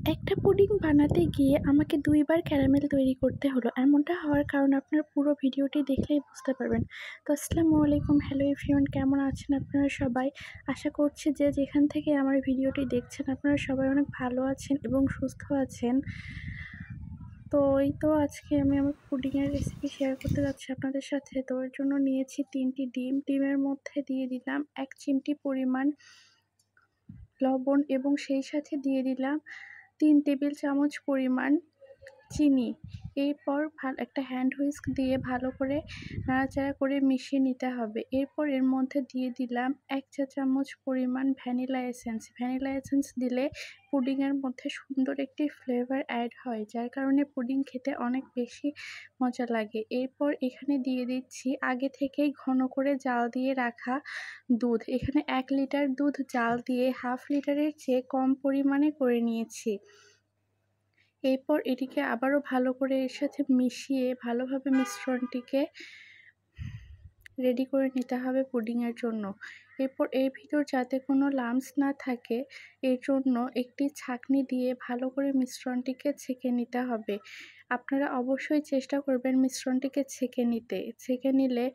একটা পুডিং বানাতে গিয়ে আমাকে ২ বার ক্যারামেল তৈরি করতে হলো। এমনটা হওয়ার কারণ আপনারা পুরো ভিডিওটি দেখলেই বুঝতে পারবেন। তো আসসালামু আলাইকুম, হ্যালো এভরিওয়ান, কেমন আছেন আপনারা সবাই? আশা করছি যে যেখান থেকে আমার ভিডিওটি দেখছেন আপনারা সবাই অনেক ভালো আছেন এবং সুস্থ আছেন। তো এই তো আজকে আমি আমার পুডিংয়ের রেসিপি শেয়ার করতে যাচ্ছি আপনাদের সাথে। তো এর জন্য নিয়েছি ৩টি ডিম। ডিমের মধ্যে দিয়ে দিলাম ১ চিমটি পরিমাণ লবণ এবং সেই সাথে দিয়ে দিলাম ৩ টেবিল চামচ পরিমাণ চিনি। এরপর একটা হ্যান্ড হুইস্ক দিয়ে ভালো করে নাড়াচাড়া করে মিশিয়ে নিতে হবে। এরপর এর মধ্যে দিয়ে দিলাম ১ চা চামচ পরিমাণ ভ্যানিলা এসেন্স। ভ্যানিলা এসেন্স দিলে পুডিংয়ের মধ্যে সুন্দর একটি ফ্লেভার অ্যাড হয়, যার কারণে পুডিং খেতে অনেক বেশি মজা লাগে। এরপর এখানে দিয়ে দিচ্ছি আগে থেকেই ঘন করে জাল দিয়ে রাখা দুধ। এখানে ১ লিটার দুধ জাল দিয়ে হাফ লিটারের চেয়ে কম পরিমাণে করে নিয়েছি। এরপর এটিকে আবারও ভালো করে এর সাথে মিশিয়ে ভালোভাবে মিশ্রণটিকে রেডি করে নিতে হবে পুডিংয়ের জন্য। এরপর এর ভিতর যাতে কোনো লাম্পস না থাকে এর জন্য একটি ছাঁকনি দিয়ে ভালো করে মিশ্রণটিকে ছেঁকে নিতে হবে। আপনারা অবশ্যই চেষ্টা করবেন মিশ্রণটিকে ছেঁকে নিতে। ছেঁকে নিলে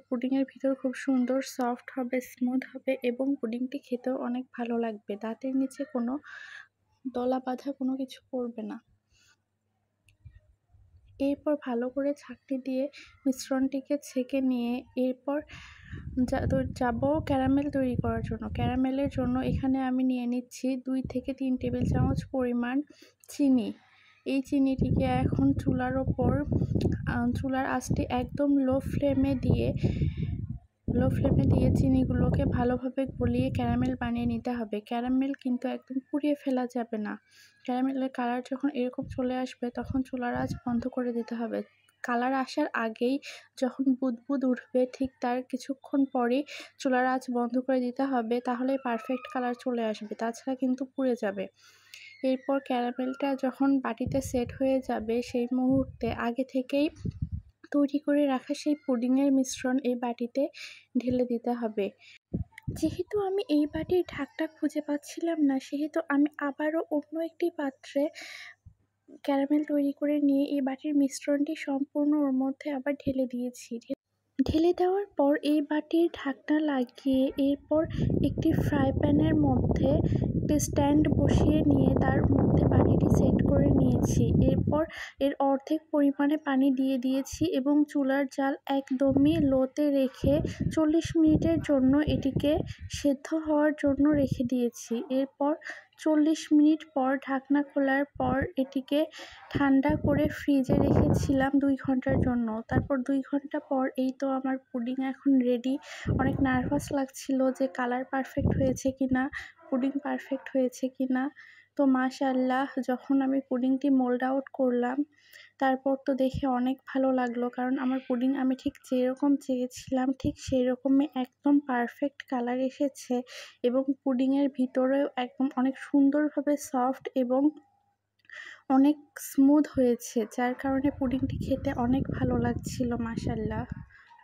পুডিংয়ের ভিতর খুব সুন্দর সফট হবে, স্মুথ হবে এবং পুডিংটি খেতেও অনেক ভালো লাগবে। দাঁতের নিচে কোনো দলা বাঁধা কোনো কিছু পড়বে না। এরপর ভালো করে ছাঁকনি দিয়ে মিশ্রণটিকে ছেঁকে নিয়ে এরপর যাব ক্যারামেল তৈরি করার জন্য। ক্যারামেলের জন্য এখানে আমি নিয়ে নিচ্ছি ২ থেকে ৩ টেবিল চামচ পরিমাণ চিনি। এই চিনিটিকে এখন চুলার আঁচটি একদম লো ফ্লেমে দিয়ে চিনিগুলোকে ভালোভাবে গলিয়ে ক্যারামেল বানিয়ে নিতে হবে। ক্যারামেল কিন্তু একদম পুড়িয়ে ফেলা যাবে না। ক্যারামেলের কালার যখন এরকম চলে আসবে তখন চুলার আঁচ বন্ধ করে দিতে হবে। কালার আসার আগেই যখন বুদবুদ উঠবে ঠিক তার কিছুক্ষণ পরেই চুলার আঁচ বন্ধ করে দিতে হবে, তাহলে পারফেক্ট কালার চলে আসবে, তাছাড়া কিন্তু পুড়ে যাবে। এরপর ক্যারামেলটা যখন বাটিতে সেট হয়ে যাবে সেই মুহূর্তে আগে থেকেই তৈরি করে রাখা সেই পুডিংয়ের মিশ্রণ এই বাটিতে ঢেলে দিতে হবে। যেহেতু আমি এই বাটির ঢাকটা খুঁজে পাচ্ছিলাম না, সেহেতু আমি আবারও অন্য একটি পাত্রে ক্যারামেল তৈরি করে নিয়ে এই বাটির মিশ্রণটি সম্পূর্ণ ওর মধ্যে আবার ঢেলে দিয়েছি। ঢেলে দেওয়ার পর এই বাটির ঢাকনা লাগিয়ে এরপর একটি ফ্রাই প্যানের মধ্যে একটি স্ট্যান্ড বসিয়ে নিয়ে তার মধ্যে বাটিটি সেট করে নিয়েছি। এরপর এর অর্ধেক পরিমাণে পানি দিয়ে দিয়েছি এবং চুলার জাল একদমই লোতে রেখে ৪০ মিনিটের জন্য এটিকে সেদ্ধ হওয়ার জন্য রেখে দিয়েছি। এরপর ৪০ মিনিট পর ঢাকনা খোলার পর এটিকে ঠান্ডা করে ফ্রিজে রেখেছিলাম ২ ঘন্টার জন্য। তারপর ২ ঘন্টা পর এই তো আমার পুডিং এখন রেডি। অনেক নার্ভাস লাগছিল যে কালার পারফেক্ট হয়েছে কিনা, পুডিং পারফেক্ট হয়েছে কিনা। তো মাশাআল্লাহ, যখন আমি পুডিংটি মোল্ড আউট করলাম তারপর তো দেখে অনেক ভালো লাগলো, কারণ আমার পুডিং আমি ঠিক যেরকম চেয়েছিলাম ঠিক সেই রকমই একদম পারফেক্ট কালার এসেছে এবং পুডিংয়ের ভিতরেও একদম অনেক সুন্দরভাবে সফট এবং অনেক স্মুথ হয়েছে, যার কারণে পুডিংটি খেতে অনেক ভালো লাগছিল। মাশাআল্লাহ,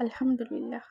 আলহামদুলিল্লাহ।